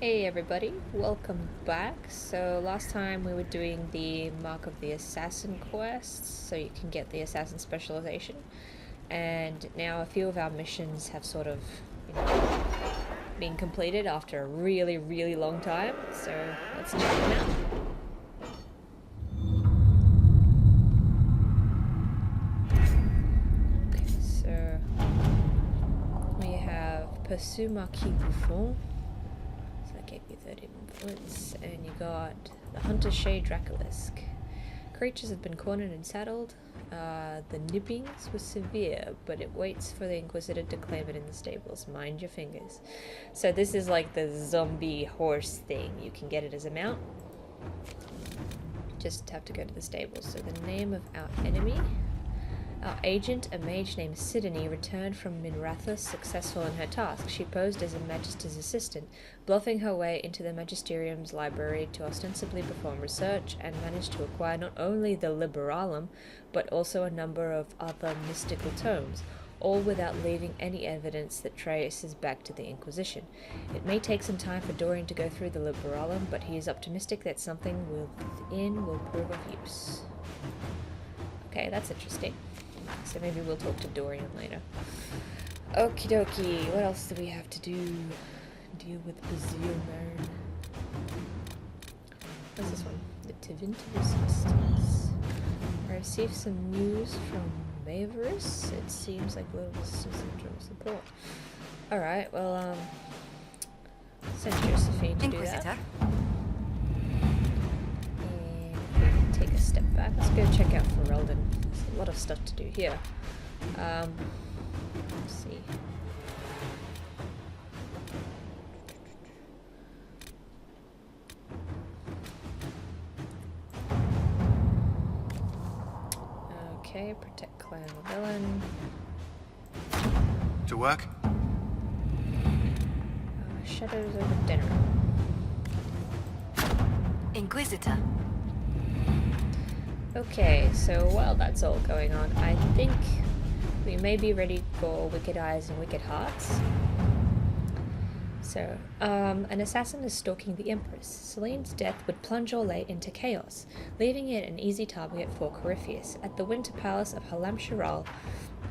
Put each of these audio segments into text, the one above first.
Hey everybody, welcome back. So last time we were doing the Mark of the Assassin quests, so you can get the assassin specialization. And now a few of our missions have sort of, been completed after a really, really long time. So let's check them out. Okay, so we have Pursue Marquis Bouffon. Gave you 30 influence, and you got the Hunter Shade Dracolisk. Creatures have been cornered and saddled. The nippings were severe, but it waits for the Inquisitor to claim it in the stables. Mind your fingers. So this is like the zombie horse thing. You can get it as a mount. Just have to go to the stables. So the name of our enemy. Our agent, a mage named Sidonie, returned from Minrathous successful in her task. She posed as a Magister's assistant, bluffing her way into the Magisterium's library to ostensibly perform research, and managed to acquire not only the Liberalum, but also a number of other mystical tomes, all without leaving any evidence that traces back to the Inquisition. It may take some time for Dorian to go through the Liberalum, but he is optimistic that something within will prove of use. Okay, that's interesting. So maybe we'll talk to Dorian later. Okie dokie, what else do we have to do? Deal with Bazilman. What's this one? The Tivint Resistance. I received some news from Maverus. It seems like little resistance and general support. Alright, well, send Josephine to Inquisitor. do that. And we can take a step back. Let's go check out Ferelden. A lot of stuff to do here. Let's see. Okay, protect Clan Villain. To work? Shadows over dinner. Inquisitor. Okay, so while that's all going on, I think we may be ready for Wicked Eyes and Wicked Hearts. So, an assassin is stalking the Empress. Celine's death would plunge Orlais into chaos, leaving it an easy target for Corypheus. At the Winter Palace of Halam-Shiral,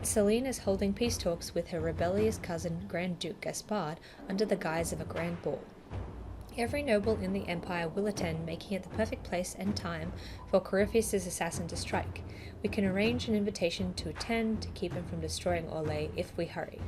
Celine is holding peace talks with her rebellious cousin, Grand Duke Gaspard, under the guise of a grand ball. Every noble in the Empire will attend, making it the perfect place and time for Corypheus' assassin to strike. We can arrange an invitation to attend to keep him from destroying Orlais if we hurry.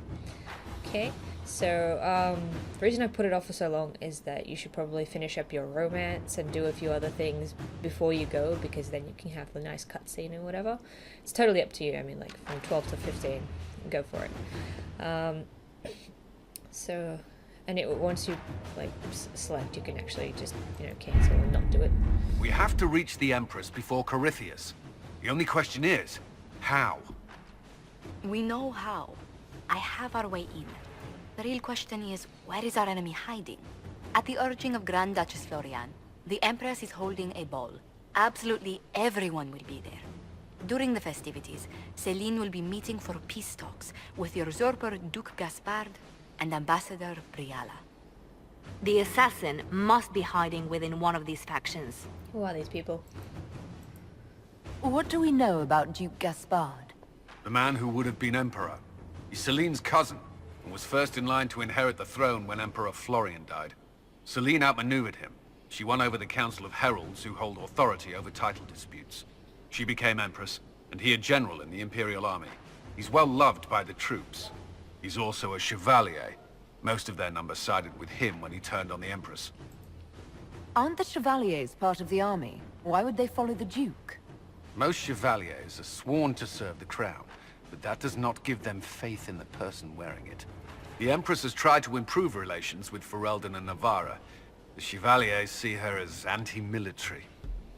Okay, so the reason I put it off for so long is that you should probably finish up your romance and do a few other things before you go, because then you can have the nice cutscene and whatever. It's totally up to you. I mean, like from 12 to 15, go for it. And once you select, you can actually just cancel and not do it. We have to reach the Empress before Corypheus. The only question is, how? We know how. I have our way in. The real question is, where is our enemy hiding? At the urging of Grand Duchess Florian, the Empress is holding a ball. Absolutely everyone will be there. During the festivities, Celine will be meeting for peace talks with usurper Duke Gaspard and Ambassador Briala. The assassin must be hiding within one of these factions. Who are these people? What do we know about Duke Gaspard? The man who would have been Emperor. He's Celine's cousin, and was first in line to inherit the throne when Emperor Florian died. Celine outmaneuvered him. She won over the Council of Heralds, who hold authority over title disputes. She became Empress, and he a general in the Imperial Army. He's well loved by the troops. He's also a Chevalier. Most of their number sided with him when he turned on the Empress. Aren't the Chevaliers part of the army? Why would they follow the Duke? Most Chevaliers are sworn to serve the crown, but that does not give them faith in the person wearing it. The Empress has tried to improve relations with Ferelden and Navarra. The Chevaliers see her as anti-military.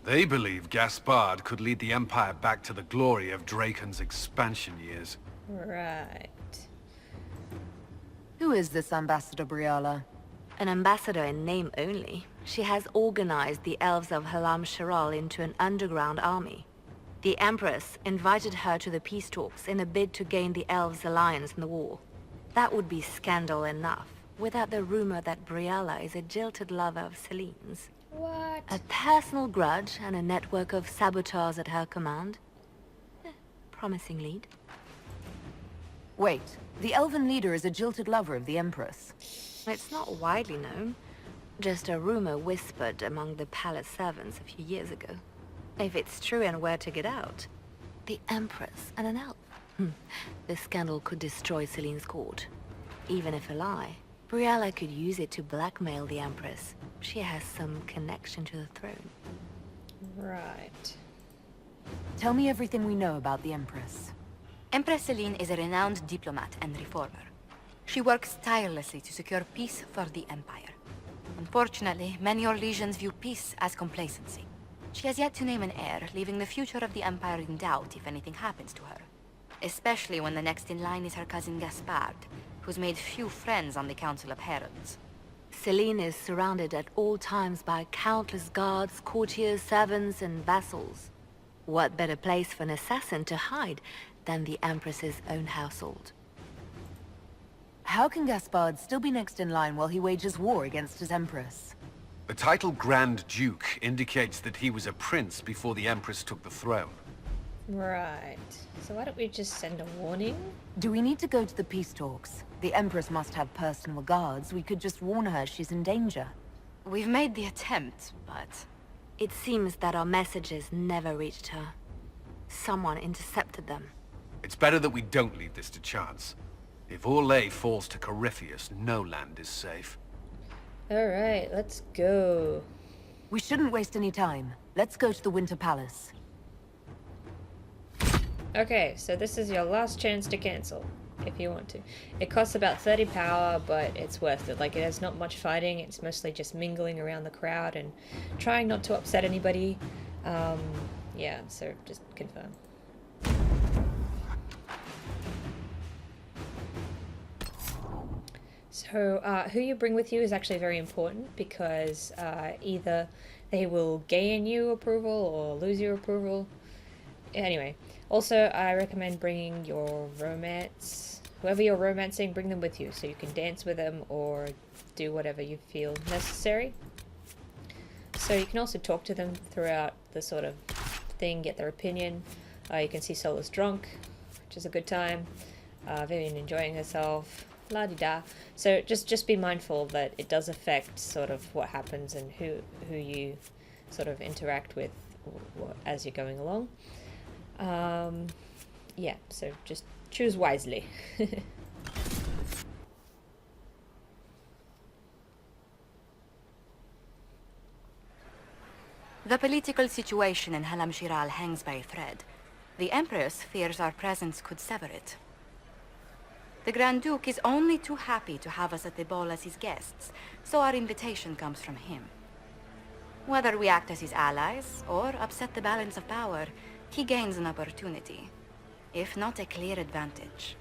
They believe Gaspard could lead the Empire back to the glory of Draken's expansion years. Right. Who is this Ambassador Briala? An ambassador in name only. She has organized the elves of Halam-Shiral into an underground army. The Empress invited her to the peace talks in a bid to gain the elves' alliance in the war. That would be scandal enough. without the rumor that Briella is a jilted lover of Celine's. What? A personal grudge and a network of saboteurs at her command. Promising lead. Wait, the elven leader is a jilted lover of the Empress. It's not widely known. Just a rumor whispered among the palace servants a few years ago. If it's true and were to get out, the Empress and an elf. The scandal could destroy Celine's court. Even if a lie, Briella could use it to blackmail the Empress. She has some connection to the throne. Right. Tell me everything we know about the Empress. Empress Celine is a renowned diplomat and reformer. She works tirelessly to secure peace for the Empire. Unfortunately, many Orlesians view peace as complacency. She has yet to name an heir, leaving the future of the Empire in doubt if anything happens to her. Especially when the next in line is her cousin Gaspard, who's made few friends on the Council of Heralds. Celine is surrounded at all times by countless guards, courtiers, servants, and vassals. What better place for an assassin to hide than the Empress's own household? How can Gaspard still be next in line while he wages war against his Empress? The title Grand Duke indicates that he was a prince before the Empress took the throne. Right. So why don't we just send a warning? Do we need to go to the peace talks? The Empress must have personal guards. We could just warn her she's in danger. We've made the attempt, but... It seems that our messages never reached her. Someone intercepted them. It's better that we don't leave this to chance. If Orlais falls to Corypheus, no land is safe. Alright, let's go. We shouldn't waste any time. Let's go to the Winter Palace. Okay, so this is your last chance to cancel, if you want to. It costs about 30 power, but it's worth it. Like, it has not much fighting, it's mostly just mingling around the crowd and trying not to upset anybody. Yeah, so just confirm. So, who you bring with you is actually very important because either they will gain you approval or lose your approval. Anyway, also I recommend bringing your romance. Whoever you're romancing, bring them with you so you can dance with them or do whatever you feel necessary. So you can also talk to them throughout the sort of thing, get their opinion. You can see Sola's drunk, which is a good time. Vivian enjoying herself. La-di-da. So just be mindful that it does affect sort of what happens and who you sort of interact with as you're going along. Yeah, so just choose wisely. The political situation in Halam Shiral hangs by a thread. The Empress fears our presence could sever it. The Grand Duke is only too happy to have us at the ball as his guests, so our invitation comes from him. Whether we act as his allies or upset the balance of power, he gains an opportunity, if not a clear advantage.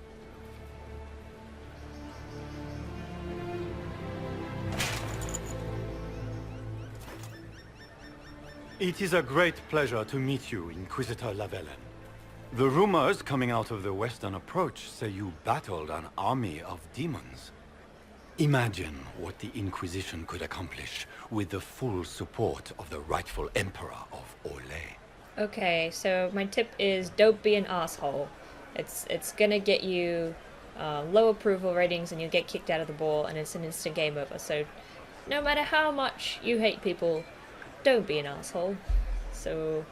It is a great pleasure to meet you, Inquisitor Lavellen. The rumors coming out of the Western Approach say you battled an army of demons. Imagine what the Inquisition could accomplish with the full support of the rightful Emperor of Orlais. Okay, so my tip is don't be an asshole. It's gonna get you low approval ratings and you get kicked out of the ball and it's an instant game over. So no matter how much you hate people, don't be an asshole. So...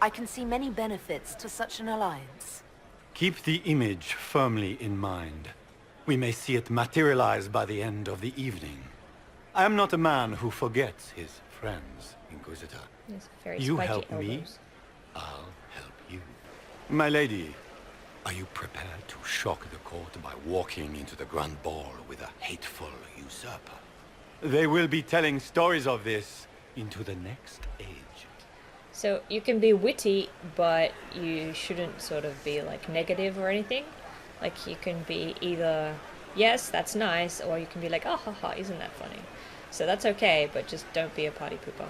I can see many benefits to such an alliance. Keep the image firmly in mind. We may see it materialize by the end of the evening. I am not a man who forgets his friends, Inquisitor. Yes, very You spiky help me, elbows. I'll help you. My lady, are you prepared to shock the court by walking into the Grand Ball with a hateful usurper? They will be telling stories of this into the next age. So you can be witty, but you shouldn't sort of be like negative or anything. Like you can be either, yes, that's nice, or you can be like, oh, haha, isn't that funny? So that's okay, but just don't be a party pooper.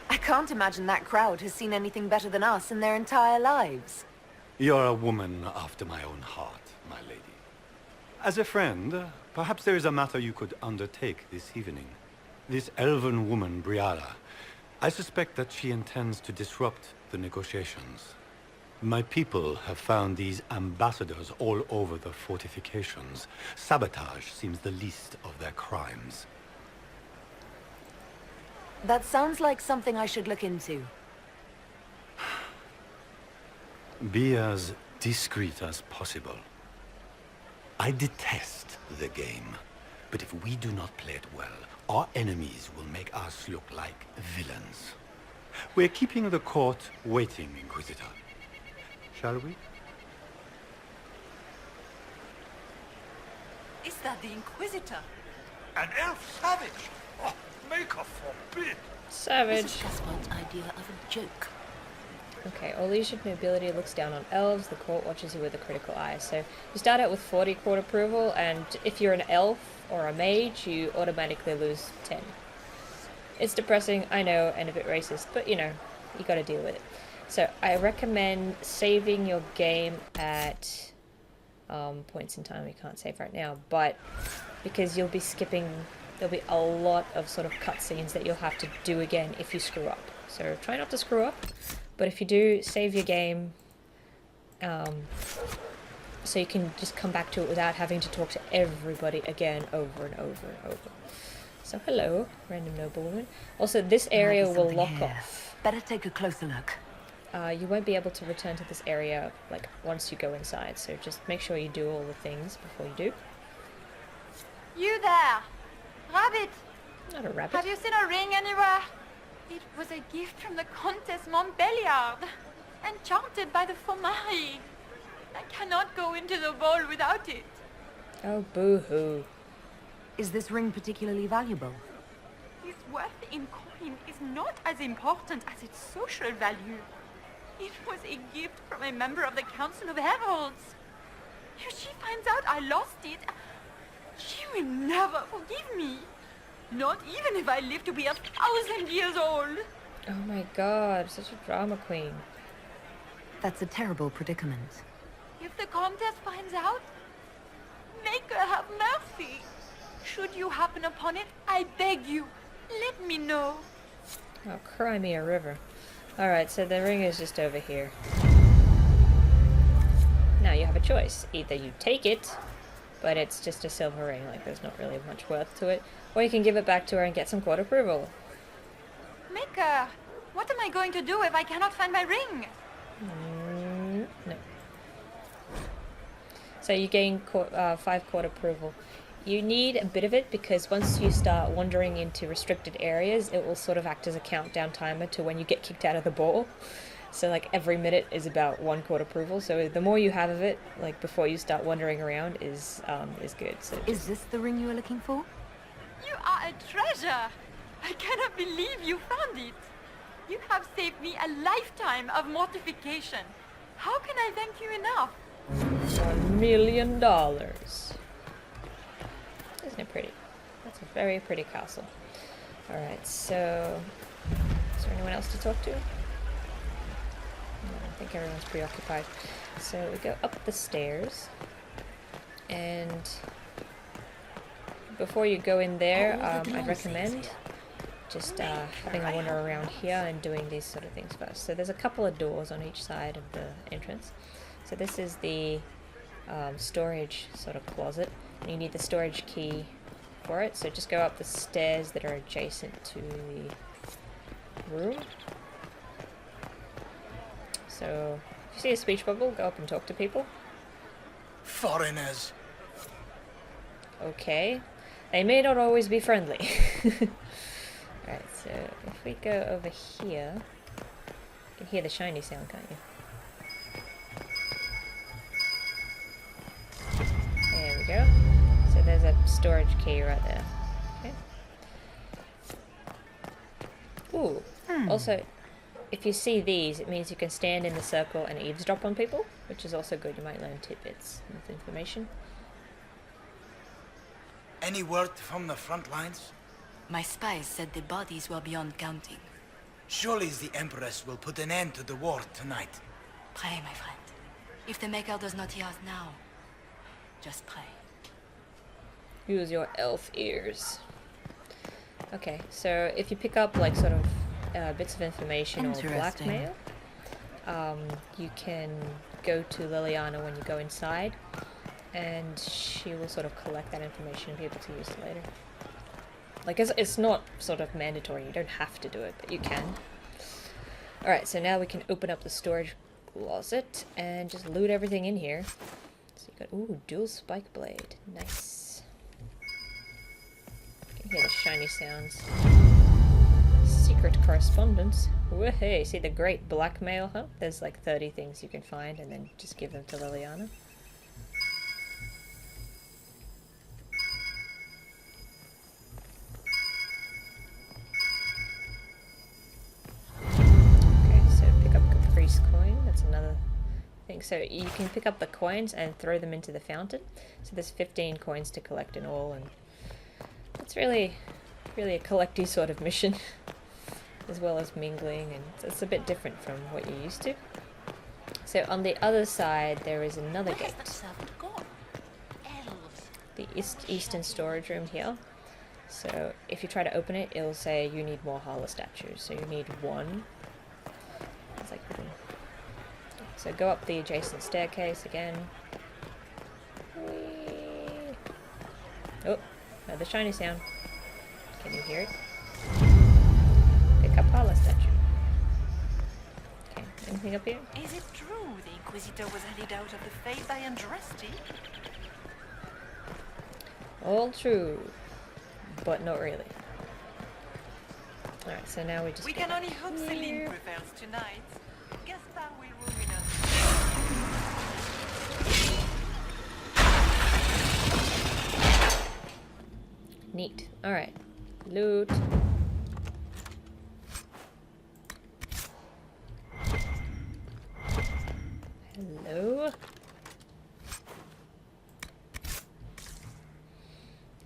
I can't imagine that crowd has seen anything better than us in their entire lives. You're a woman after my own heart, my lady. As a friend, perhaps there is a matter you could undertake this evening. This elven woman, Briala, I suspect that she intends to disrupt the negotiations. My people have found these ambassadors all over the fortifications. Sabotage seems the least of their crimes. That sounds like something I should look into. Be as discreet as possible. I detest the game, but if we do not play it well, our enemies will make us look like villains. We're keeping the court waiting, Inquisitor. Shall we? Is that the Inquisitor? An elf savage? Oh, Maker forbid! Savage. This is Gaspard's idea of a joke. Okay, all leadership nobility looks down on elves. The court watches you with a critical eye. So you start out with 40 court approval, and if you're an elf or a mage, you automatically lose 10. It's depressing, I know, and a bit racist, but you know, you gotta deal with it. So I recommend saving your game at points in time. We can't save right now, but because you'll be skipping, there'll be a lot of sort of cutscenes that you'll have to do again if you screw up. So try not to screw up. But if you do, save your game so you can just come back to it without having to talk to everybody again over and over and over. So hello, random noblewoman. Also, this area will lock off. Better take a closer look. You won't be able to return to this area like once you go inside, so just make sure you do all the things before you do. You there! Rabbit! Not a rabbit. Have you seen a ring anywhere? It was a gift from the Countess Montbéliard, enchanted by the Fomari. I cannot go into the ball without it. Oh, boo-hoo. Is this ring particularly valuable? Its worth in coin is not as important as its social value. It was a gift from a member of the Council of Heralds. If she finds out I lost it, she will never forgive me. Not even if I live to be 1,000 years old. Oh my god, such a drama queen. That's a terrible predicament. If the Countess finds out, make her have mercy. Should you happen upon it, I beg you, let me know. Oh, cry me a river. Alright, so the ring is just over here. Now you have a choice. Either you take it, but it's just a silver ring, like there's not really much worth to it, or you can give it back to her and get some court approval. Maker, what am I going to do if I cannot find my ring? No. So you gain 5 court approval. You need a bit of it because once you start wandering into restricted areas, it will sort of act as a countdown timer to when you get kicked out of the ball. So like every minute is about 1 court approval. So the more you have of it, like before you start wandering around, is good. So Is this the ring you were looking for? You are a treasure. I cannot believe you found it. You have saved me a lifetime of mortification. How can I thank you enough? $1 million. Isn't it pretty? That's a very pretty castle. Alright, so is there anyone else to talk to? No, I think everyone's preoccupied. So we go up the stairs, and before you go in there, I'd recommend just having a wander around here and doing these sort of things first. So there's a couple of doors on each side of the entrance. So this is the storage sort of closet, and you need the storage key for it. So just go up the stairs that are adjacent to the room. So if you see a speech bubble, go up and talk to people. Foreigners. Okay. They may not always be friendly. Alright, so if we go over here, you can hear the shiny sound, can't you? There we go. So there's a storage key right there. Okay. Ooh. Also, if you see these, it means you can stand in the circle and eavesdrop on people, which is also good. You might learn tidbits of information. Any word from the front lines? My spies said the bodies were beyond counting. Surely the Empress will put an end to the war tonight. Pray, my friend. If the Maker does not hear us now, just pray. Use your elf ears. Okay, so if you pick up like sort of bits of information or Interesting. blackmail, you can go to Liliana when you go inside, and she will sort of collect that information and be able to use it later. Like, it's not sort of mandatory, you don't have to do it, but you can. Alright, so now we can open up the storage closet and just loot everything in here. So you got, ooh, dual spike blade. Nice. You can hear the shiny sounds. Secret correspondence. Woohoo! See the great blackmail, huh? There's like 30 things you can find and then just give them to Liliana. Okay, so pick up Caprice coin. That's another thing. So you can pick up the coins and throw them into the fountain. So there's 15 coins to collect in all, and it's really a collecty sort of mission. As well as mingling, and it's a bit different from what you're used to. So on the other side there is another gate. The eastern storage room here. So if you try to open it, it'll say you need more Hala statues. So you need one. It's like hidden. So go up the adjacent staircase again. Whee! Oh, another shiny sound. Can you hear it? Pick up Hala statue. Okay, anything up here? Is it true the Inquisitor was headed out of the faith by Andraste? All true, but not really. Alright, so now we just We go can back only hope here. Celine prevails tonight. Gaspard will ruin us. Neat. Alright. Loot. Hello?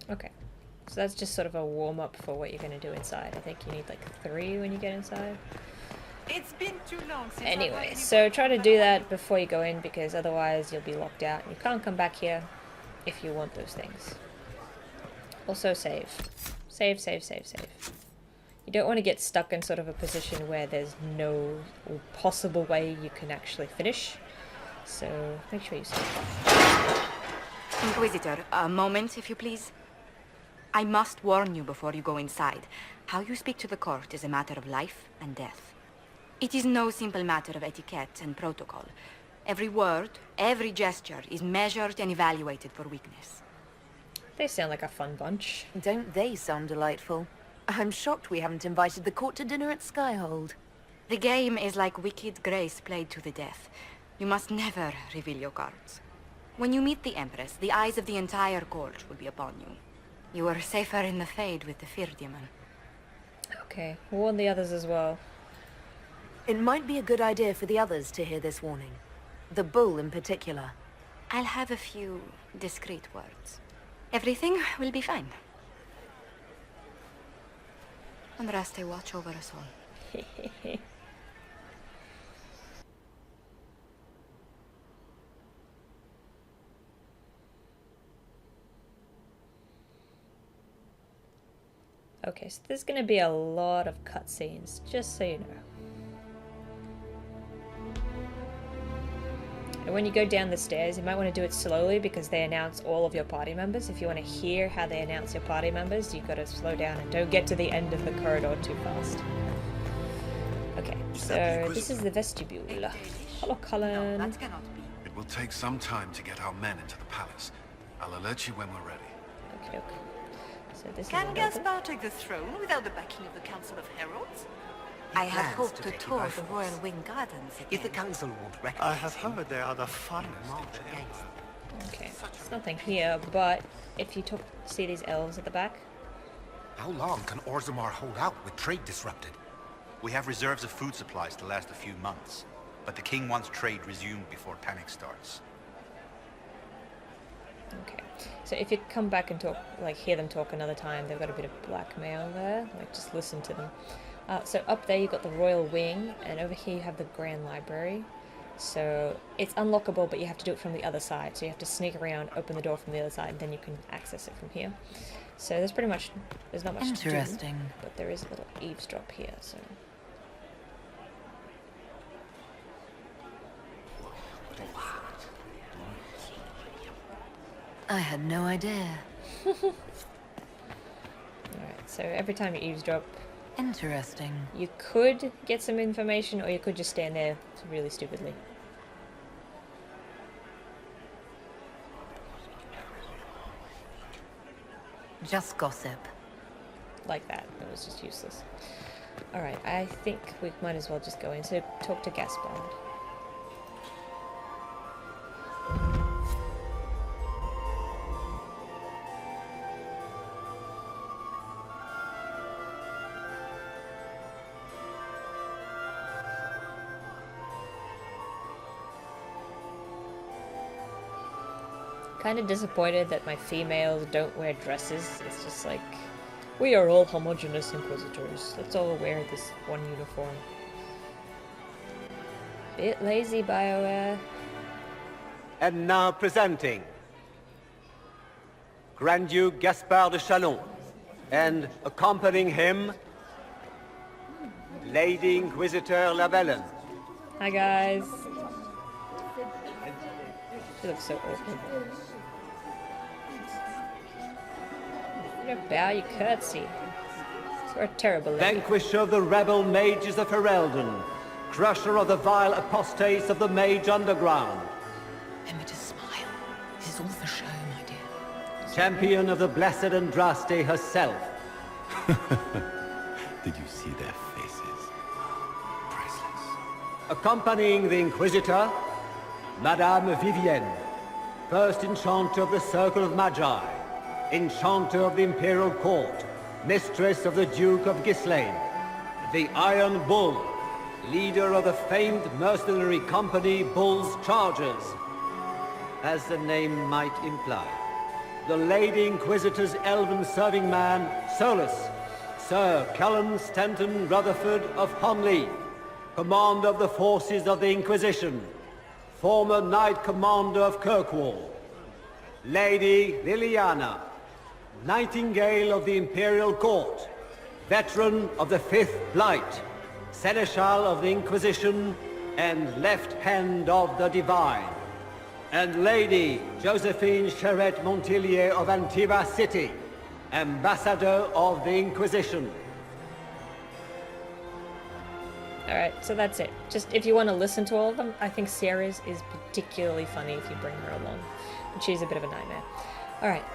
Okay. So that's just sort of a warm-up for what you're going to do inside. I think you need like 3 when you get inside. It's been too long since Anyway, so try to do that before you go in, because otherwise you'll be locked out and you can't come back here if you want those things. Also save. Save, save, save, save. You don't want to get stuck in sort of a position where there's no possible way you can actually finish. So make sure you save. Inquisitor, a moment, if you please. I must warn you before you go inside. How you speak to the court is a matter of life and death. It is no simple matter of etiquette and protocol. Every word, every gesture is measured and evaluated for weakness. They sound like a fun bunch. Don't they sound delightful? I'm shocked we haven't invited the court to dinner at Skyhold. The game is like Wicked Grace played to the death. You must never reveal your cards. When you meet the Empress, the eyes of the entire court will be upon you. You are safer in the Fade with the Fear Demon. Okay, warn the others as well. It might be a good idea for the others to hear this warning. The bull in particular. I'll have a few discreet words. Everything will be fine. Andraste, watch over us all. Okay, so there's going to be a lot of cutscenes, just so you know. And when you go down the stairs, you might want to do it slowly because they announce all of your party members. If you want to hear how they announce your party members, you've got to slow down and don't get to the end of the corridor too fast. Okay, so this is the vestibule. Hello, No, Cullen. that cannot be. It will take some time to get our men into the palace. I'll alert you when we're ready. Okay, okay. So this Can is a Gaspard take the throne without the backing of the Council of Heralds? I had plans hoped to to take you tour by the force. Royal Wing Gardens If the again. council won't recognize I have him, heard they are the finest. march against them. Okay, there's nothing here, but if you see these elves at the back? How long can Orzammar hold out with trade disrupted? We have reserves of food supplies to last a few months, but the king wants trade resumed before panic starts. Okay, so if you come back and talk, like hear them talk another time, they've got a bit of blackmail there, like just listen to them. So up there you've got the Royal Wing, and over here you have the Grand Library. So it's unlockable, but you have to do it from the other side. So you have to sneak around, open the door from the other side, and then you can access it from here. So there's pretty much, there's not much to do, but there is a little eavesdrop here, so... I had no idea. Alright, so every time you eavesdrop, Interesting. you could get some information, or you could just stand there really stupidly. Just gossip. Like that. It was just useless. Alright, I think we might as well just go in. So talk to Gaspard. Kind of disappointed that my females don't wear dresses. It's just like, we are all homogeneous inquisitors. Let's all wear this one uniform. Bit lazy, BioWare. And now presenting Grand Duke Gaspard de Chalon, and accompanying him, Lady Inquisitor Lavellen. Hi guys. She looks so awkward. You don't bow, you curtsy. You're a terrible lady. Vanquisher of the rebel mages of Ferelden, crusher of the vile apostates of the mage underground. Remember to smile. This is all for show, my dear. Champion of the blessed Andraste herself. Did you see their faces? Priceless. Accompanying the Inquisitor, Madame Vivienne, first Enchanter of the Circle of Magi, Enchanter of the Imperial Court, Mistress of the Duke of Ghislaine, the Iron Bull, leader of the famed mercenary company Bull's Chargers. As the name might imply, the Lady Inquisitor's elven serving man, Solus, Sir Cullen Stanton Rutherford of Honleith, commander of the forces of the Inquisition, former Knight Commander of Kirkwall, Lady Liliana, Nightingale of the Imperial Court, veteran of the Fifth Blight, Seneschal of the Inquisition, and Left Hand of the Divine, and Lady Josephine Charette Montillier of Antiva City, Ambassador of the Inquisition. Alright, so that's it. Just if you want to listen to all of them, I think Sarah's is particularly funny if you bring her along. But she's a bit of a nightmare. Alright.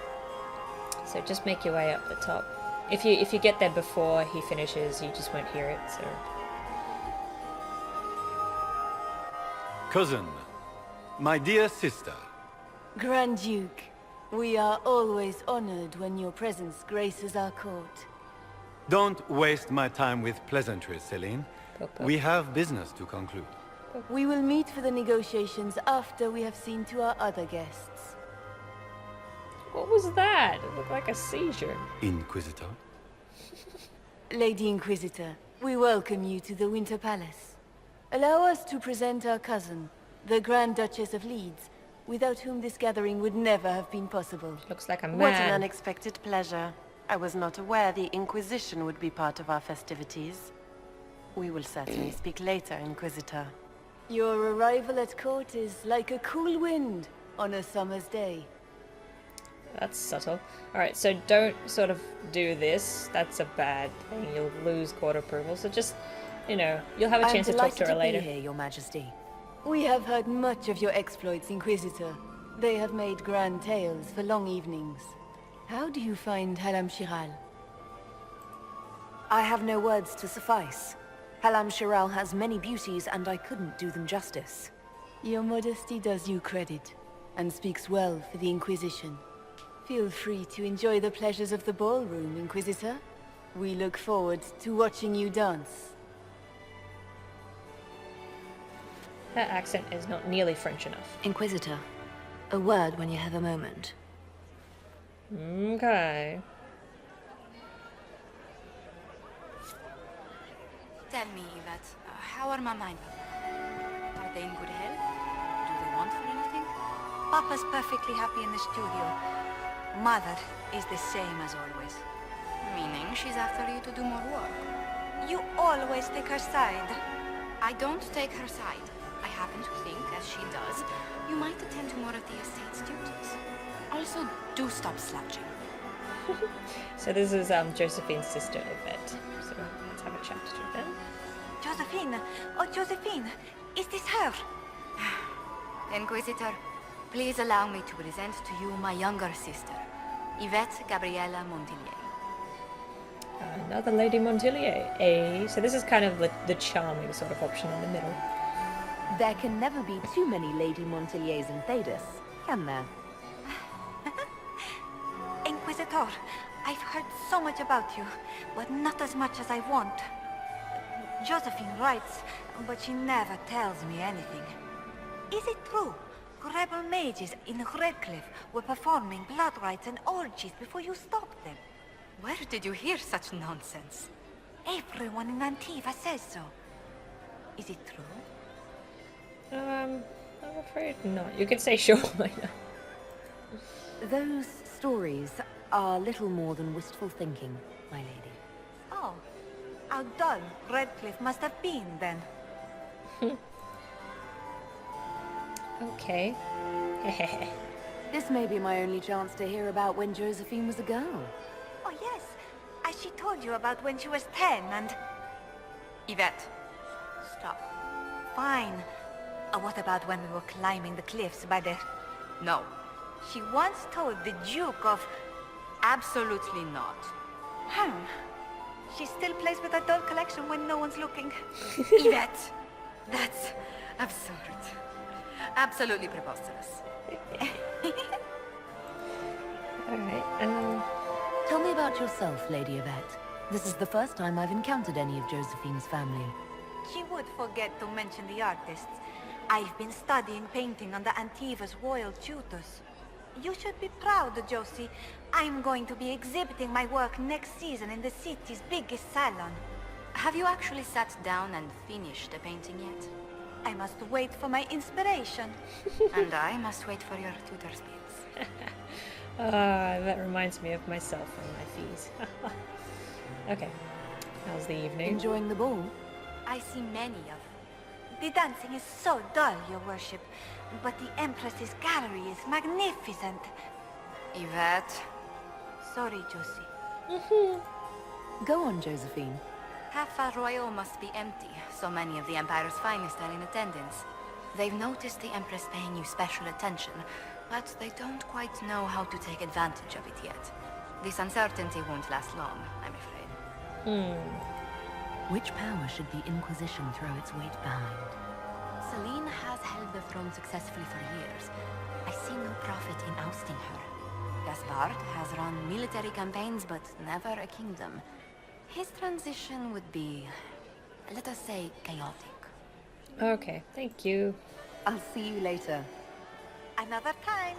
So just make your way up the top. If you get there before he finishes, you just won't hear it, so... Cousin, my dear sister. Grand Duke, we are always honored when your presence graces our court. Don't waste my time with pleasantries, Celine. We have business to conclude. We will meet for the negotiations after we have seen to our other guests. What was that? It looked like a seizure. Inquisitor? Lady Inquisitor, we welcome you to the Winter Palace. Allow us to present our cousin, the Grand Duchess of Leeds, without whom this gathering would never have been possible. Looks like a man. What an unexpected pleasure. I was not aware the Inquisition would be part of our festivities. We will certainly speak later, Inquisitor. Your arrival at court is like a cool wind on a summer's day. That's subtle. Alright, so don't sort of do this. That's a bad thing. You'll lose court approval. So just, you know, you'll have a chance to talk to her later. I'm delighted to be here, Your Majesty. We have heard much of your exploits, Inquisitor. They have made grand tales for long evenings. How do you find Halam Shiral? I have no words to suffice. Halam Shiral has many beauties, and I couldn't do them justice. Your modesty does you credit, and speaks well for the Inquisition. Feel free to enjoy the pleasures of the ballroom, Inquisitor. We look forward to watching you dance. Her accent is not nearly French enough. Inquisitor, a word when you have a moment. Okay. Tell me, Yvette, how are my mind? Are Are they in good health? Do they want for anything? Papa's perfectly happy in the studio. Mother is the same as always. Meaning she's after you to do more work. You always take her side. I don't take her side. I happen to think, as she does, you might attend to more of the estate's duties. Also, do stop slouching. So this is Josephine's sister, Yvette. So let's have a chat to them. Josephine! Oh, Josephine! Is this her? Inquisitor, please allow me to present to you my younger sister, Yvette Gabriella Montillier. Another Lady Montillier. So this is kind of the charming sort of option in the middle. There can never be too many Lady Montilliers in Thedas, can there? Inquisitor, I've heard so much about you, but not as much as I want. Josephine writes, but she never tells me anything. Is it true? Rebel mages in Redcliffe were performing blood rites and orgies before you stopped them. Where did you hear such nonsense? Everyone in Antiva says so. Is it true? I'm afraid not. You could say sure, why not? Those stories are little more than wistful thinking, my lady. Oh, how dull Redcliffe must have been then. Okay. This may be my only chance to hear about when Josephine was a girl. Oh yes, as she told you about when she was 10 and... Yvette. Stop. Fine. What about when we were climbing the cliffs by the... No. She once told the Duke of... Absolutely not. She still plays with her doll collection when no one's looking. Yvette! That's absurd. Absolutely preposterous. Alright, Tell me about yourself, Lady Yvette. This is the first time I've encountered any of Josephine's family. She would forget to mention the artists. I've been studying painting under Antiva's royal tutors. You should be proud, Josie. I'm going to be exhibiting my work next season in the city's biggest salon. Have you actually sat down and finished the painting yet? I must wait for my inspiration. And I must wait for your tutor's bits. that reminds me of myself and my fees. Okay, how's the evening? Enjoying the ball? I see many of them. The dancing is so dull, your worship, but the Empress's gallery is magnificent. Yvette. Sorry, Josie. Go on, Josephine. Half Royal must be empty. So many of the Empire's finest are in attendance. They've noticed the Empress paying you special attention, but they don't quite know how to take advantage of it yet. This uncertainty won't last long, I'm afraid. Which power should the Inquisition throw its weight behind? Celine has held the throne successfully for years. I see no profit in ousting her. Gaspard has run military campaigns, but never a kingdom. His transition would be, let us say, chaotic. Okay, thank you. I'll see you later. Another time.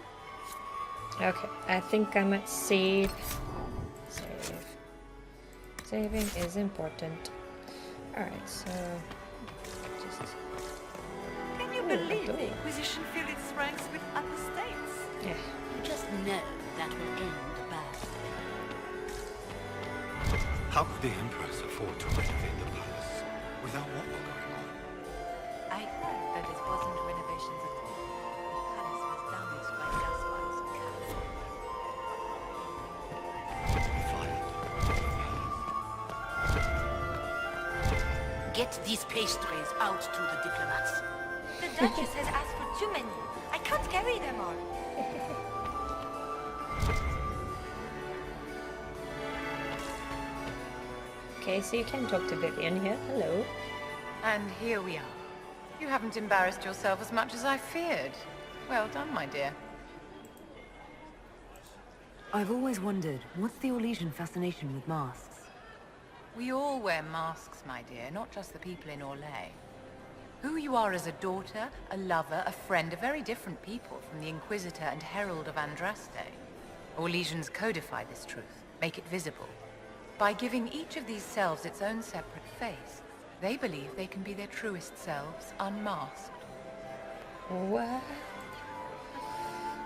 Okay, I think I might save. Saving is important. Alright, so... Can you believe the Inquisition filled its ranks with apostates? Yeah. You just know that will end badly. How could the Empress afford to renovate the palace without what were going on? I heard that it wasn't renovations at all. The palace was damaged by Gaspard's Get these pastries out to the diplomats. The Duchess has asked for too many. I can't carry them all. Okay, so you can talk to Vivian here. Hello. And here we are. You haven't embarrassed yourself as much as I feared. Well done, my dear. I've always wondered, what's the Orlesian fascination with masks? We all wear masks, my dear, not just the people in Orlais. Who you are as a daughter, a lover, a friend, are very different people from the Inquisitor and Herald of Andraste. Orlesians codify this truth, make it visible. By giving each of these selves its own separate face, they believe they can be their truest selves, unmasked. What?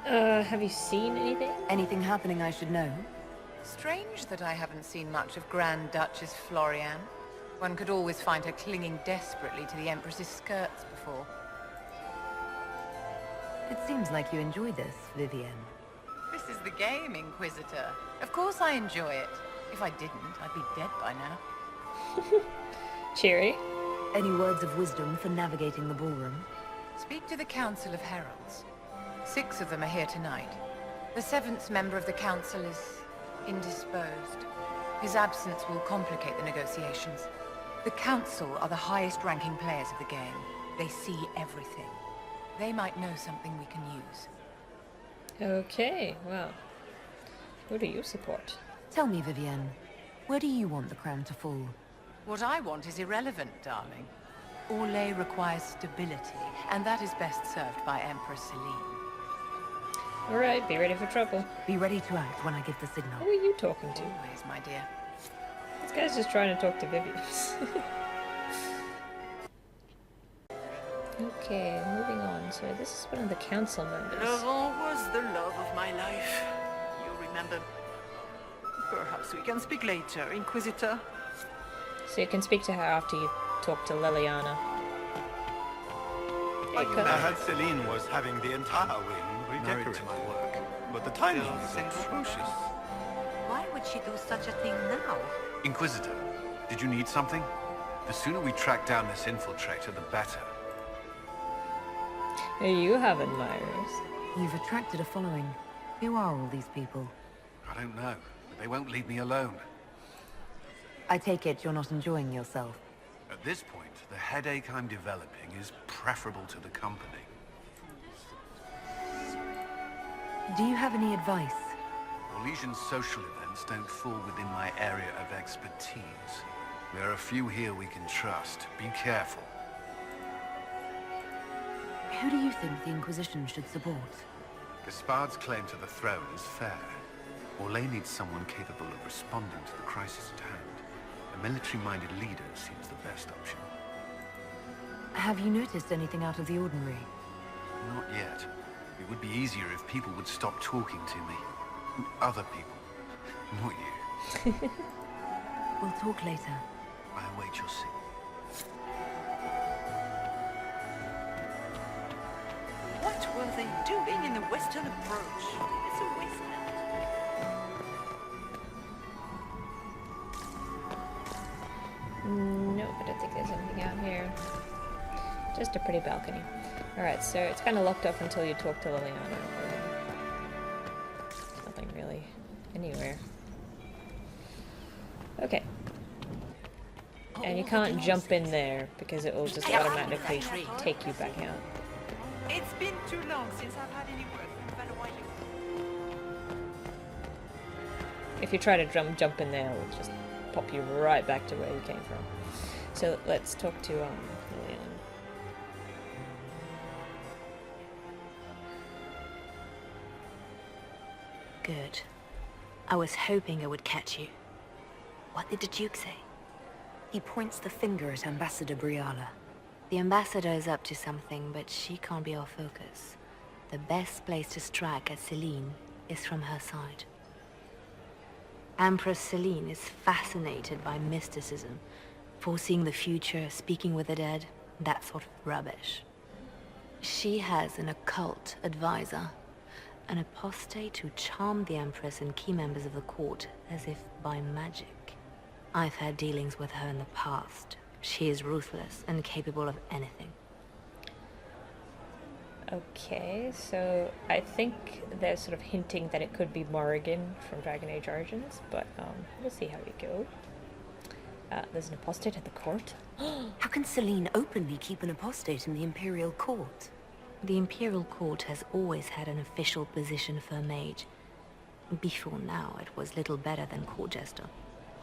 Have you seen anything? Anything happening I should know? Strange that I haven't seen much of Grand Duchess Florian. One could always find her clinging desperately to the Empress's skirts before. It seems like you enjoy this, Vivienne. This is the game, Inquisitor. Of course I enjoy it. If I didn't, I'd be dead by now. Cheery. Any words of wisdom for navigating the ballroom? Speak to the Council of Heralds. 6 of them are here tonight. The 7th member of the Council is indisposed. His absence will complicate the negotiations. The Council are the highest-ranking players of the game. They see everything. They might know something we can use. Okay, well. Who do you support? Tell me, Vivienne, where do you want the crown to fall? What I want is irrelevant, darling. Orlais requires stability, and that is best served by Empress Celine. Alright, be ready for trouble. Be ready to act when I give the signal. Who are you talking to? Always, my dear. This guy's just trying to talk to Vivian. Okay, moving on. So this is one of the council members. Laurent was the love of my life. You remember? Perhaps we can speak later, Inquisitor. So you can speak to her after you talk to Liliana. I heard Celine was having the entire wing redecorated, but the timing is atrocious. Why would she do such a thing now? Inquisitor, did you need something? The sooner we track down this infiltrator, the better. You have admirers. You've attracted a following. Who are all these people? I don't know, but they won't leave me alone. I take it you're not enjoying yourself. At this point, the headache I'm developing is preferable to the company. Do you have any advice? Orlesian social events don't fall within my area of expertise. There are a few here we can trust. Be careful. Who do you think the Inquisition should support? Gaspard's claim to the throne is fair. Orlais needs someone capable of responding to the crisis at hand. A military-minded leader seems the best option. Have you noticed anything out of the ordinary? Not yet. It would be easier if people would stop talking to me. Other people. Not you. We'll talk later. I await your signal. What were they doing in the western approach? It's a wasteland. Nope, I don't think there's anything out here. Just a pretty balcony. Alright, so it's kind of locked up until you talk to Liliana. Nothing really anywhere. Okay. And you can't jump in there because it will just automatically take you back out. It's been too long since I've had any work from Valois. If you try to jump in there, it will just pop you right back to where you came from. So let's talk to Liliana. Good. I was hoping I would catch you. What did the Duke say? He points the finger at Ambassador Briala. The ambassador is up to something, but she can't be our focus. The best place to strike at Celine is from her side. Empress Celine is fascinated by mysticism, foreseeing the future, speaking with the dead, that sort of rubbish. She has an occult advisor, an apostate who charmed the Empress and key members of the court as if by magic. I've had dealings with her in the past. She is ruthless and capable of anything. Okay, so I think they're sort of hinting that it could be Morrigan from Dragon Age Origins, but we'll see how we go. There's an apostate at the court. How can Celine openly keep an apostate in the Imperial Court? The Imperial Court has always had an official position for a mage. Before now, it was little better than court jester.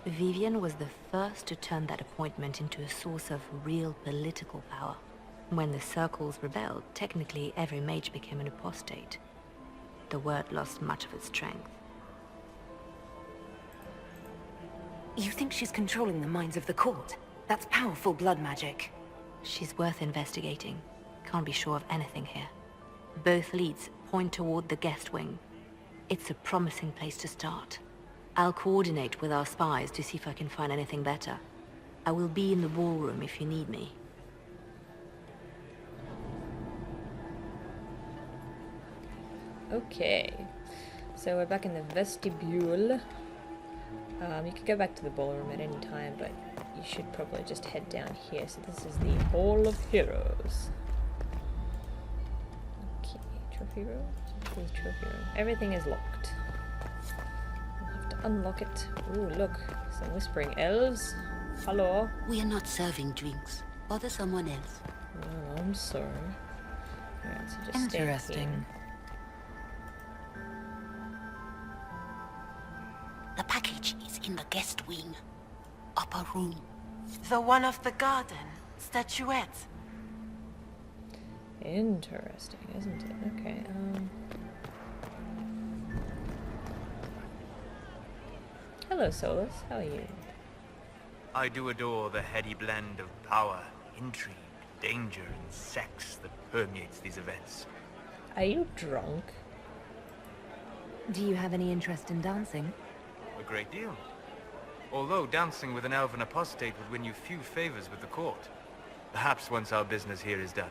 Vivienne was the first to turn that appointment into a source of real political power. When the circles rebelled, technically every mage became an apostate. The word lost much of its strength. You think she's controlling the minds of the court? That's powerful blood magic. She's worth investigating. can't be sure of anything here. Both leads point toward the guest wing. It's a promising place to start. I'll coordinate with our spies to see if I can find anything better. I will be in the ballroom if you need me. Okay, so we're back in the vestibule. You could go back to the ballroom at any time, but you should probably just head down here. So this is the Hall of Heroes. Okay, trophy room. Trophy room. Everything is locked. We'll have to unlock it. Ooh, look, some whispering elves. Hello. We are not serving drinks. Bother someone else. Oh, I'm sorry. Alright, so just stand Interesting. here. The package is in the guest wing. Upper room. The one of the garden. Statuette. Interesting, isn't it? Okay, Hello, Solus. How are you? I do adore the heady blend of power, intrigue, danger, and sex that permeates these events. Are you drunk? Do you have any interest in dancing? A great deal. Although dancing with an elven apostate would win you few favors with the court. Perhaps once our business here is done.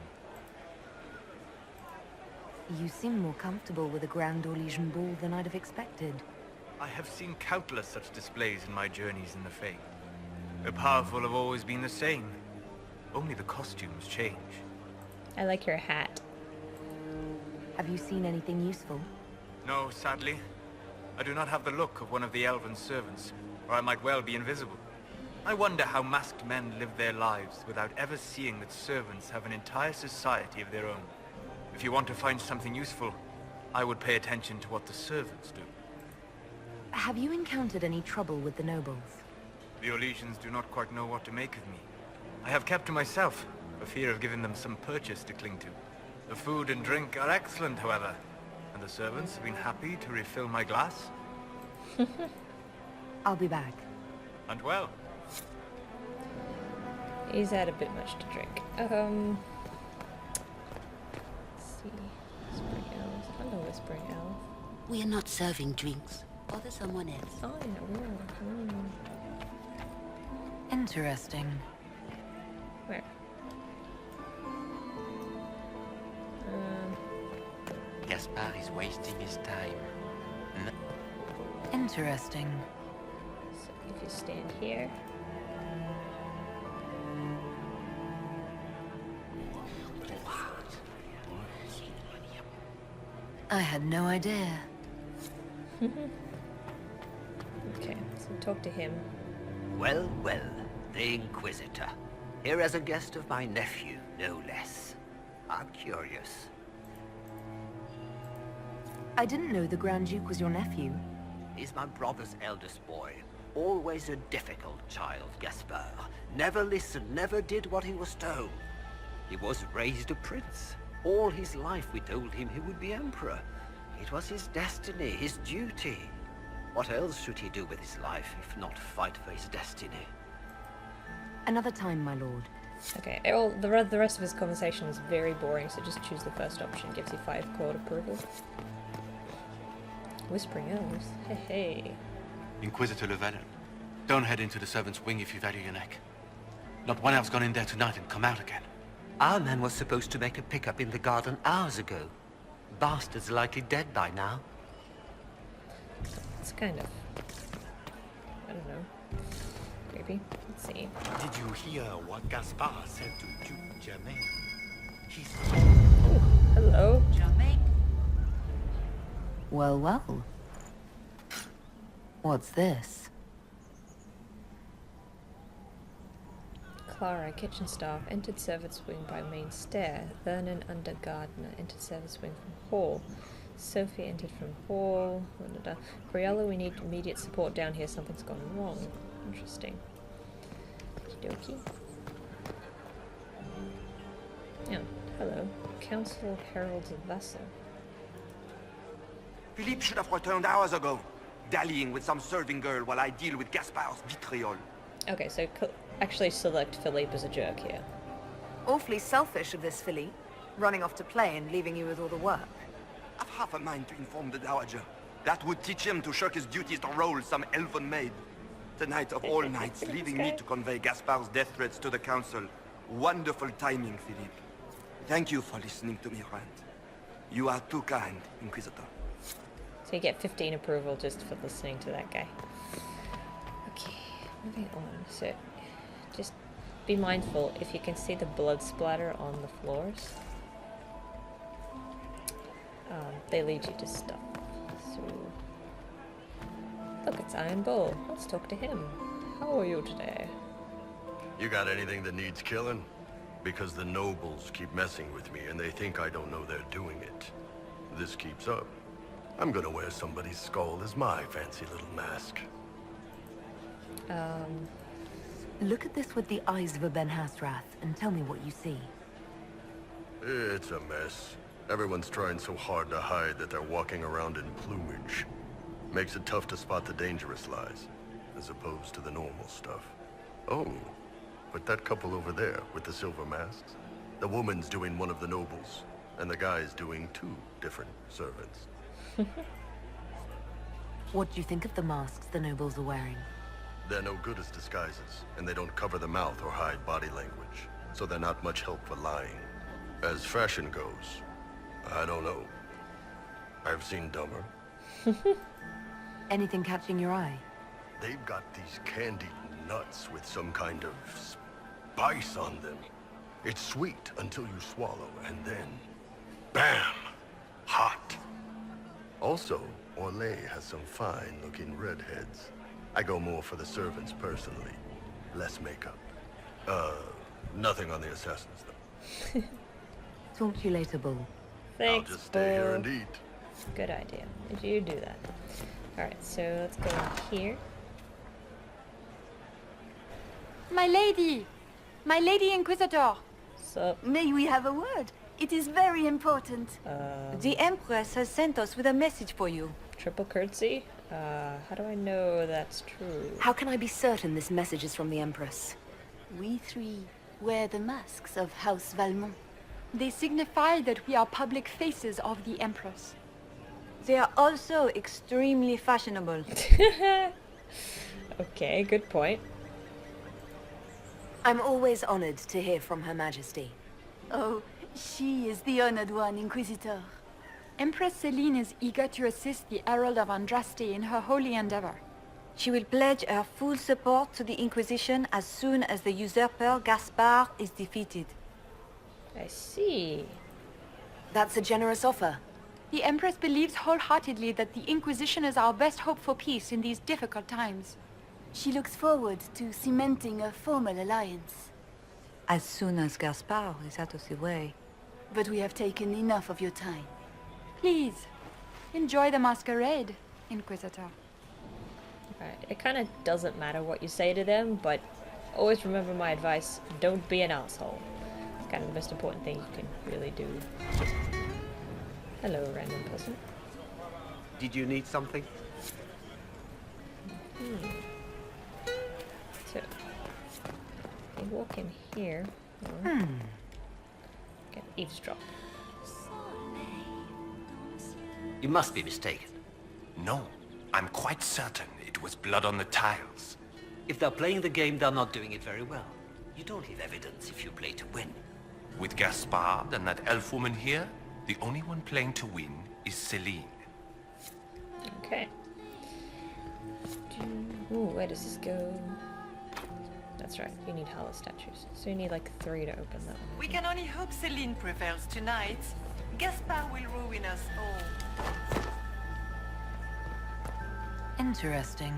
You seem more comfortable with a Grand Orleans ball than I'd have expected. I have seen countless such displays in my journeys in the Fae. The powerful have always been the same. Only the costumes change. I like your hat. Have you seen anything useful? No, sadly. I do not have the look of one of the elven servants, or I might well be invisible. I wonder how masked men live their lives without ever seeing that servants have an entire society of their own. If you want to find something useful, I would pay attention to what the servants do. Have you encountered any trouble with the nobles? The Orlesians do not quite know what to make of me. I have kept to myself, for fear of giving them some purchase to cling to. The food and drink are excellent, however, and the servants have been happy to refill my glass. I'll be back. And well. He's had a bit much to drink. Let's see. Whispering elves. Hello, whispering elf. We are not serving drinks. Bother someone else. Oh, yeah, we are. Interesting. Where? Gaspard is wasting his time. Interesting. So if you stand here. I had no idea. Okay, so talk to him. Well, well, the Inquisitor. Here as a guest of my nephew, no less. I'm curious. I didn't know the Grand Duke was your nephew. He's my brother's eldest boy. Always a difficult child, Gaspard. Never listened, never did what he was told. He was raised a prince. All his life we told him he would be emperor. It was his destiny, his duty. What else should he do with his life, if not fight for his destiny? Another time, my lord. Okay, the rest of his conversation is very boring, so just choose the first option. Gives you 5 court approval. Whispering elves. Hey, hey. Inquisitor Llewellyn, don't head into the servants' wing if you value your neck. Not one elf's gone in there tonight and come out again. Our man was supposed to make a pickup in the garden hours ago. Bastard's likely dead by now. It's kind of... I don't know. Creepy. Let's see. Did you hear what Gaspard said to Duke Germain? He's... Oh, hello. Germain? Well, well. What's this? Clara, kitchen staff, entered servants' wing by main stair. Vernon, under gardener, entered servants' wing from hall. Sophie entered from hall. Briella, we need immediate support down here. Something's gone wrong. Interesting. Okie dokie. Yeah, hello. Council heralds a vessel. Philippe should have returned hours ago, dallying with some serving girl while I deal with Gaspard's vitriol. Okay, so actually select Philippe as a jerk here. Awfully selfish of this Philippe. Running off to play and leaving you with all the work. I've half a mind to inform the Dowager. That would teach him to shirk his duties to roll some elven maid. Tonight of all nights, leaving me to convey Gaspard's death threats to the Council. Wonderful timing, Philippe. Thank you for listening to me rant. You are too kind, Inquisitor. So you get 15 approval just for listening to that guy. Okay, moving on. So just be mindful if you can see the blood splatter on the floors. They lead you to stuff. So look, it's Iron Bull. Let's talk to him. How are you today? You got anything that needs killing? Because the nobles keep messing with me and they think I don't know they're doing it. This keeps up, I'm gonna wear somebody's skull as my fancy little mask. Look at this with the eyes of a Ben Hasrath and tell me what you see. It's a mess. Everyone's trying so hard to hide that they're walking around in plumage. Makes it tough to spot the dangerous lies, as opposed to the normal stuff. Oh, but that couple over there with the silver masks, the woman's doing one of the nobles, and the guy's doing 2 different servants. What do you think of the masks the nobles are wearing? They're no good as disguises, and they don't cover the mouth or hide body language, so they're not much help for lying. As fashion goes, I don't know. I've seen dumber. Anything catching your eye? They've got these candied nuts with some kind of spice on them. It's sweet until you swallow, and then, bam! Hot. Also, Orlais has some fine-looking redheads. I go more for the servants personally. Less makeup. Nothing on the assassins, though. Talk to you later, Bull. Thanks, I'll just stay here and eat. Good idea. Did you do that? Alright, so let's go in here. My lady! My lady Inquisitor! So, May we have a word? It is very important. The Empress has sent us with a message for you. triple curtsy? How do I know that's true? How can I be certain this message is from the Empress? We 3 wear the masks of House Valmont. They signify that we are public faces of the Empress. They are also extremely fashionable. Okay, good point. I'm always honored to hear from Her Majesty. Oh, she is the honored one, Inquisitor. Empress Celine is eager to assist the Herald of Andraste in her holy endeavor. She will pledge her full support to the Inquisition as soon as the usurper Gaspard is defeated. I see. That's a generous offer. The Empress believes wholeheartedly that the Inquisition is our best hope for peace in these difficult times. She looks forward to cementing a formal alliance. As soon as Gaspard is out of the way. But we have taken enough of your time. Please, enjoy the masquerade, Inquisitor. Alright, it kind of doesn't matter what you say to them, but always remember my advice, don't be an asshole. It's kind of the most important thing you can really do. Hello, random person. Did you need something? So, you walk in here. Get eavesdrop. You must be mistaken. No, I'm quite certain it was blood on the tiles. If they're playing the game, they're not doing it very well. You don't leave evidence if you play to win. With Gaspard and that elf woman here, the only one playing to win is Celine. Okay. Ooh, where does this go? That's right, you need hollow statues. So you need like 3 to open that one. We can only hope Celine prevails tonight. Gaspard will ruin us all. Interesting.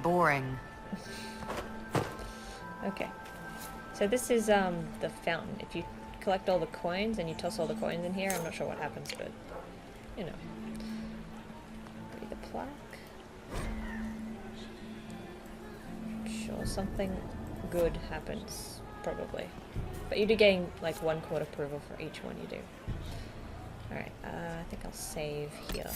Boring. Okay. So this is the fountain. If you collect all the coins and you toss all the coins in here, I'm not sure what happens, but you know. Read the plaque. Sure, something good happens, probably. But you do gain like 1 court approval for each one you do. Alright, I think I'll save here.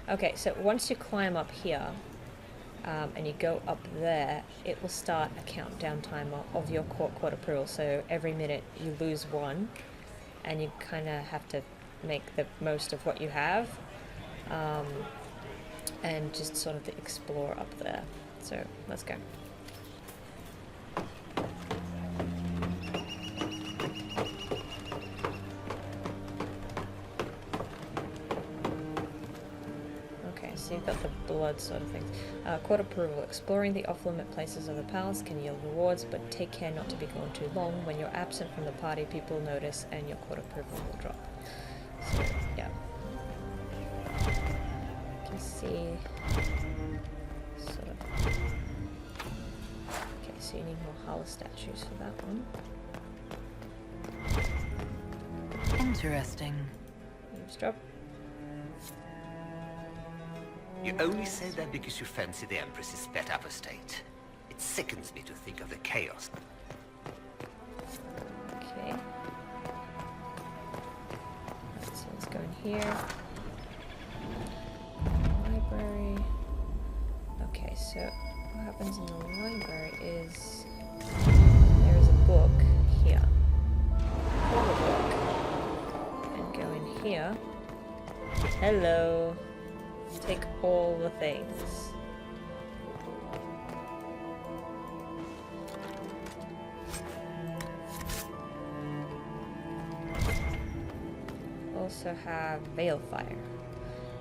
Okay, so once you climb up here, and you go up there, it will start a countdown timer of your court approval. So every minute you lose one, and you kind of have to make the most of what you have, and just sort of explore up there. So let's go. So you've got the blood sort of things. Court approval. Exploring the off-limit places of the palace can yield rewards, but take care not to be gone too long. When you're absent from the party, people notice and your court approval will drop. So, yeah. You can see... sort of... Okay, so you need more Hala statues for that one. Interesting. Eavesdrop. You only say that because you fancy the Empress's sped up estate. It sickens me to think of the chaos. Okay. So let's go in here. Library. Okay, so what happens in the library is there is a book here. Pull the book and go in here. Hello. Take all the things. Also have veil fire.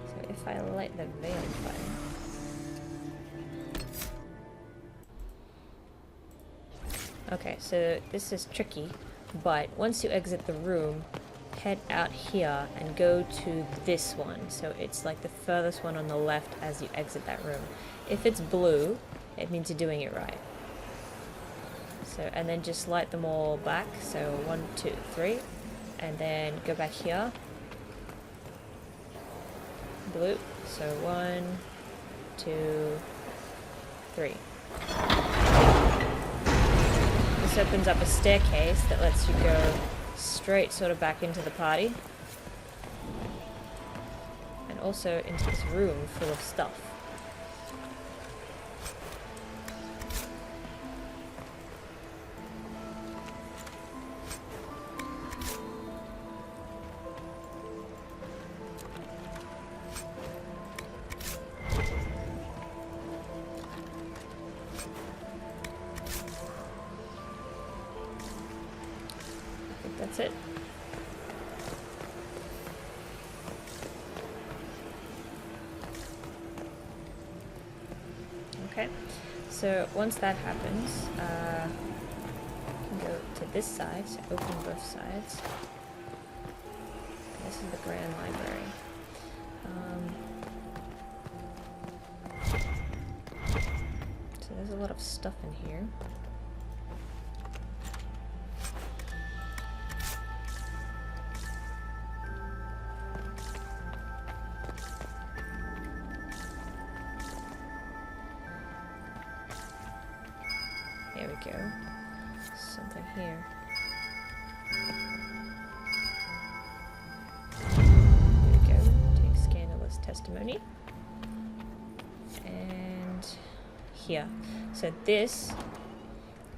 So if I light the veil fire, okay, so this is tricky, but once you exit the room, head out here and go to this one. So it's like the furthest one on the left as you exit that room. If it's blue, it means you're doing it right. So, and then just light them all back. So 1, 2, 3, and then go back here. Blue. So 1, 2, 3. This opens up a staircase that lets you go straight sort of back into the party, and also into this room full of stuff. That's it. Okay, so once that happens, you can go to this side, so open both sides. This is the Grand Library. So there's a lot of stuff in here. There we go. Something here. There we go. Take scandalous testimony. And here. So this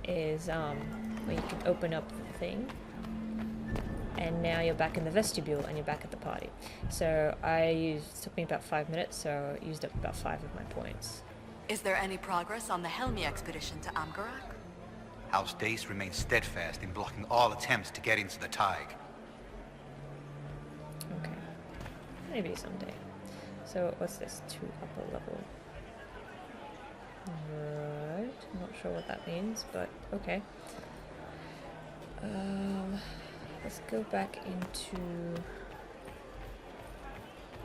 is where you can open up the thing. And now you're back in the vestibule and you're back at the party. So it took me about 5 minutes, so I used up about 5 of my points. Is there any progress on the Helmi expedition to Amgarak? House Dace remains steadfast in blocking all attempts to get into the Tig. Okay. Maybe someday. So what's this? 2 upper level. Right. I'm not sure what that means, but okay. Let's go back into...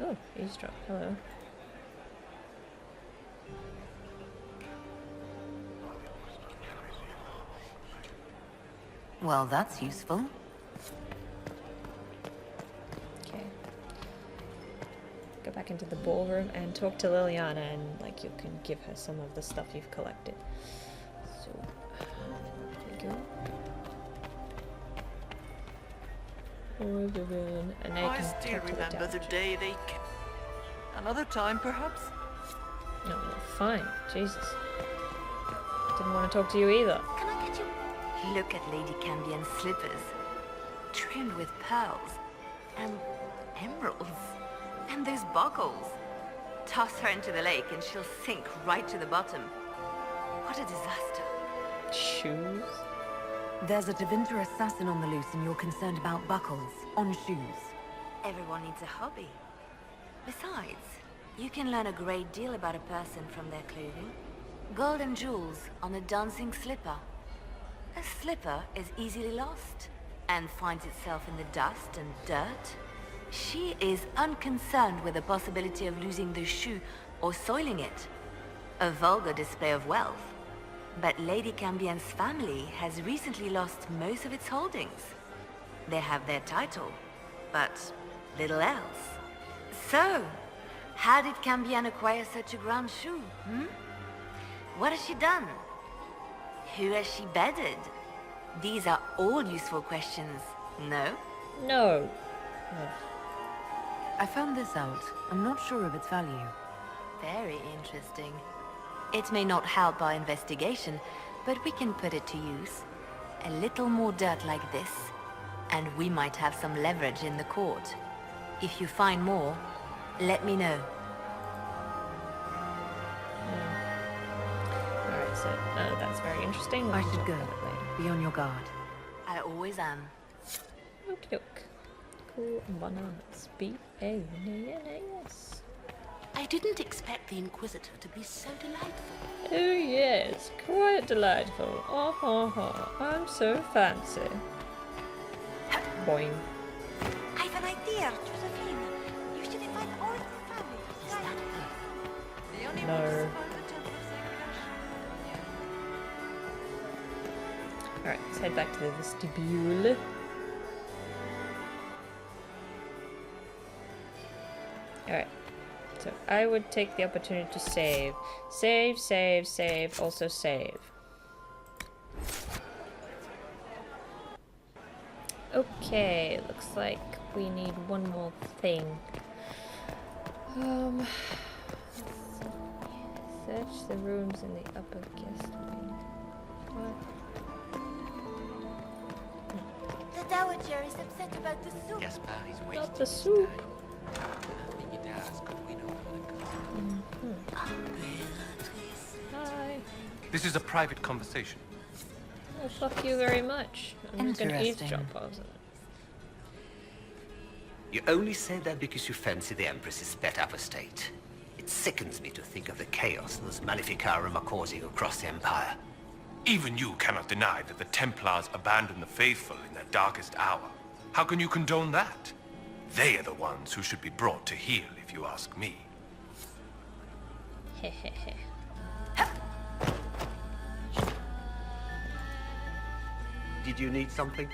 Oh, eavesdrop. Hello. Well, that's useful. Okay. Go back into the ballroom and talk to Liliana, and like you can give her some of the stuff you've collected. So there we go. And now you I can still talk to the remember the dowager. day they Another time, perhaps? No, well, fine. Jesus. Didn't want to talk to you either. Can I get you? Look at Lady Cambian's slippers. Trimmed with pearls. And emeralds. And those buckles. Toss her into the lake and she'll sink right to the bottom. What a disaster. Shoes? There's a Tevinter assassin on the loose and you're concerned about buckles on shoes. Everyone needs a hobby. Besides, you can learn a great deal about a person from their clothing. Gold and jewels on a dancing slipper. A slipper is easily lost and finds itself in the dust and dirt. She is unconcerned with the possibility of losing the shoe or soiling it. A vulgar display of wealth. But Lady Cambian's family has recently lost most of its holdings. They have their title, but little else. So, how did Cambian acquire such a grand shoe, What has she done? Who has she bedded? These are all useful questions, no? No. I found this out. I'm not sure of its value. Very interesting. It may not help our investigation, but we can put it to use. A little more dirt like this, and we might have some leverage in the court. If you find more, let me know. Alright, so that's very interesting. I should go. Be on your guard. I always am. Okey-doke. Cool bananas. B-A-N-A-N-A-S. I didn't expect the Inquisitor to be so delightful. Oh yes, quite delightful. I'm so fancy. Boing. I have an idea, Josephine. You should invite all the family. Is that her? The only No. one to survive the Temple of Sacred Ash. Alright, let's head back to the vestibule. Alright. So I would take the opportunity to save. Save, save, save, also save. Okay, looks like we need one more thing. Search the rooms in the upper guest wing. What? The Dowager is upset about the soup. Gaspar is wasting Not the his soup. time. Nothing he does could win over the Hi. This is a private conversation. Oh, fuck you very much. I'm just gonna Interesting. eavesdrop on it. You only say that because you fancy the Empress's sped up estate. It sickens me to think of the chaos those Maleficarum are causing across the Empire. Even you cannot deny that the Templars abandoned the faithful in their darkest hour. How can you condone that? They are the ones who should be brought to heel, if you ask me. Hehehe. Did you need something?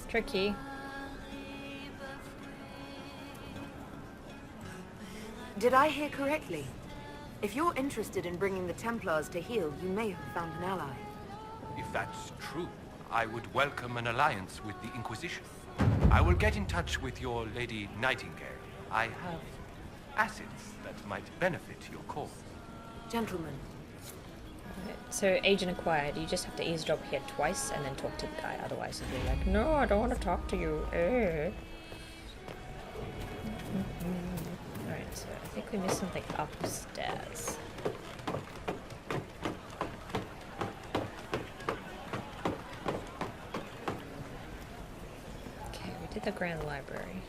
Tricky. Did I hear correctly? If you're interested in bringing the Templars to heel, you may have found an ally. If that's true, I would welcome an alliance with the Inquisition. I will get in touch with your Lady Nightingale. I have assets that might benefit your cause. Gentlemen, So, agent acquired. You just have to eavesdrop here twice and then talk to the guy. Otherwise, he'll be like, no, I don't want to talk to you. Alright, so I think we missed something upstairs. Okay, we did the Grand Library.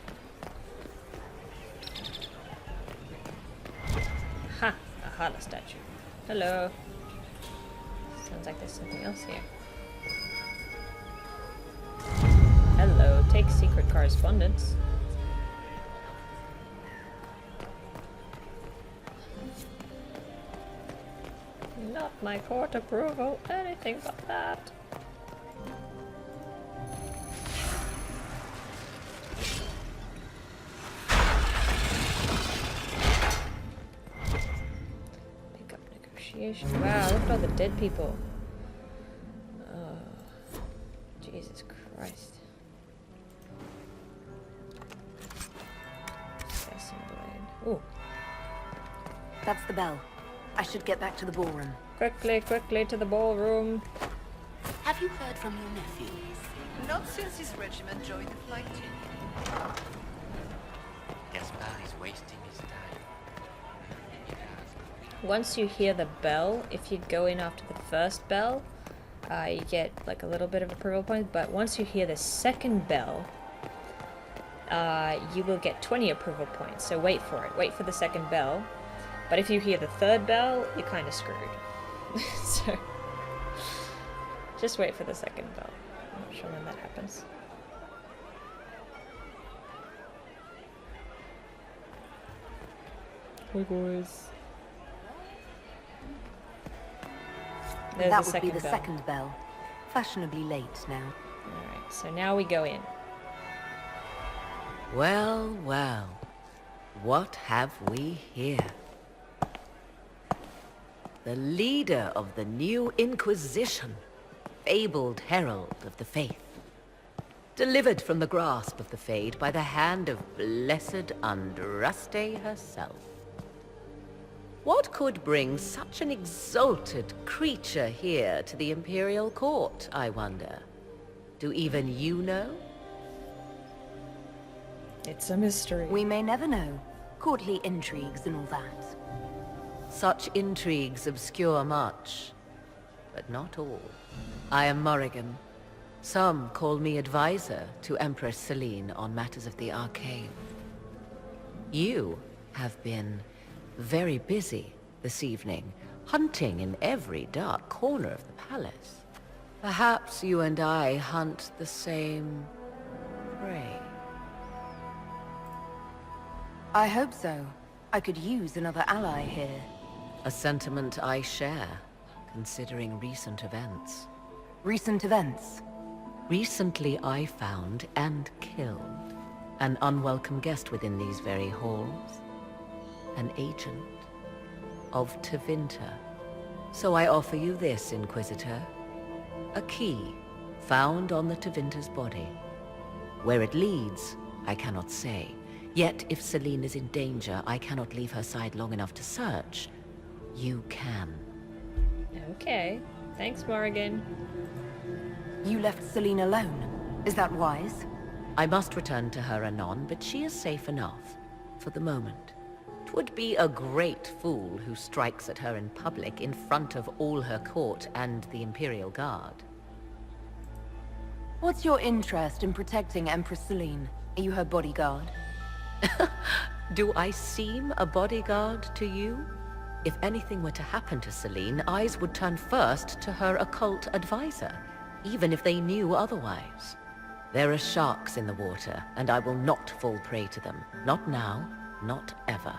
Ha! A Hala statue. Hello. Sounds like there's something else here. Hello, take secret correspondence. Not my court approval, anything but that. Pick up negotiation. Initiation. Wow, look at all the dead people. Oh, Jesus Christ. Assassin blade. Ooh. That's the bell. I should get back to the ballroom. Quickly, quickly to the ballroom. Have you heard from your nephew? Not since his regiment joined the flight team. Gaspar is wasting his time. Once you hear the bell, if you go in after the first bell, you get like a little bit of approval point, but once you hear the second bell, you will get 20 approval points, so wait for it. Wait for the second bell. But if you hear the third bell, you're kind of screwed. So, just wait for the second bell. I'm not sure when that happens. Hey boys. There's That the would be second the bell. second bell. Fashionably late now. Alright, so now we go in. Well, well. What have we here? The leader of the new Inquisition, fabled herald of the faith. Delivered from the grasp of the Fade by the hand of blessed Andraste herself. What could bring such an exalted creature here to the Imperial Court, I wonder? Do even you know? It's a mystery. We may never know. Courtly intrigues and all that. Such intrigues obscure much, but not all. I am Morrigan. Some call me advisor to Empress Celine on matters of the arcane. You have been very busy this evening, hunting in every dark corner of the palace. Perhaps you and I hunt the same prey. I hope so. I could use another ally here. A sentiment I share, considering recent events. Recent events? Recently I found and killed an unwelcome guest within these very halls. An agent of Tevinter. So I offer you this, Inquisitor. A key found on the Tevinter's body. Where it leads, I cannot say. Yet if Celine is in danger, I cannot leave her side long enough to search. You can. Okay. Thanks, Morrigan. You left Celine alone. Is that wise? I must return to her anon, but she is safe enough. For the moment. 'Twould be a great fool who strikes at her in public in front of all her court and the Imperial Guard. What's your interest in protecting Empress Celine? Are you her bodyguard? Do I seem a bodyguard to you? If anything were to happen to Celine, eyes would turn first to her occult advisor, even if they knew otherwise. There are sharks in the water, and I will not fall prey to them. Not now, not ever.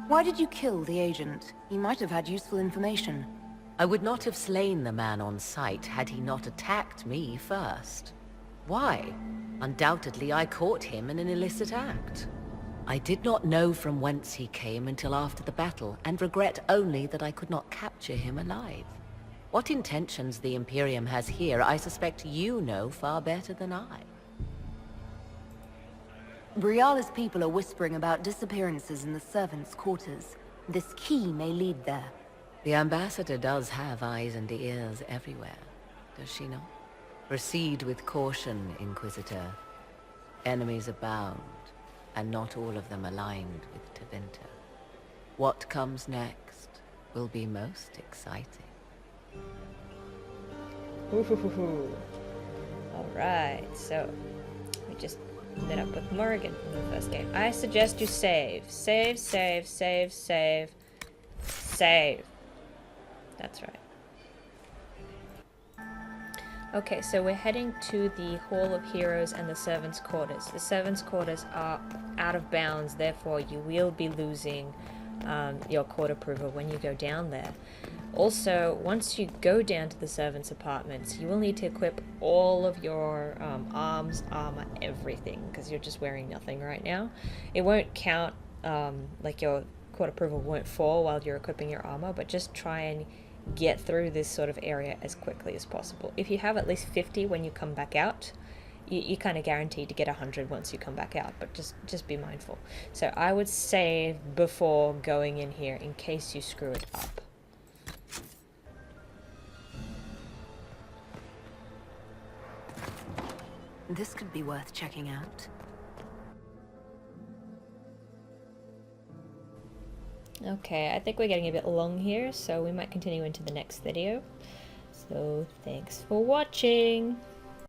Why did you kill the agent? He might have had useful information. I would not have slain the man on sight had he not attacked me first. Why? Undoubtedly I caught him in an illicit act. I did not know from whence he came until after the battle, and regret only that I could not capture him alive. What intentions the Imperium has here, I suspect you know far better than I. Briala's people are whispering about disappearances in the servants' quarters. This key may lead there. The ambassador does have eyes and ears everywhere, does she not? Proceed with caution, Inquisitor. Enemies abound, and not all of them aligned with Tevinter. What comes next will be most exciting. Alright, so we just met up with Morrigan from the first game. I suggest you save. Save, save, save, save. Save. That's right. Okay, so we're heading to the Hall of Heroes and the Servants' Quarters. The Servants' Quarters are out of bounds, therefore you will be losing your court approval when you go down there. Also, once you go down to the servants' apartments, you will need to equip all of your arms, armor, everything, because you're just wearing nothing right now. It won't count like your court approval won't fall while you're equipping your armor, but just try and get through this sort of area as quickly as possible. If you have at least 50 when you come back out, you're kind of guaranteed to get 100 once you come back out, but just be mindful. So I would save before going in here in case you screw it up. This could be worth checking out. Okay, I think we're getting a bit long here, so we might continue into the next video. So thanks for watching!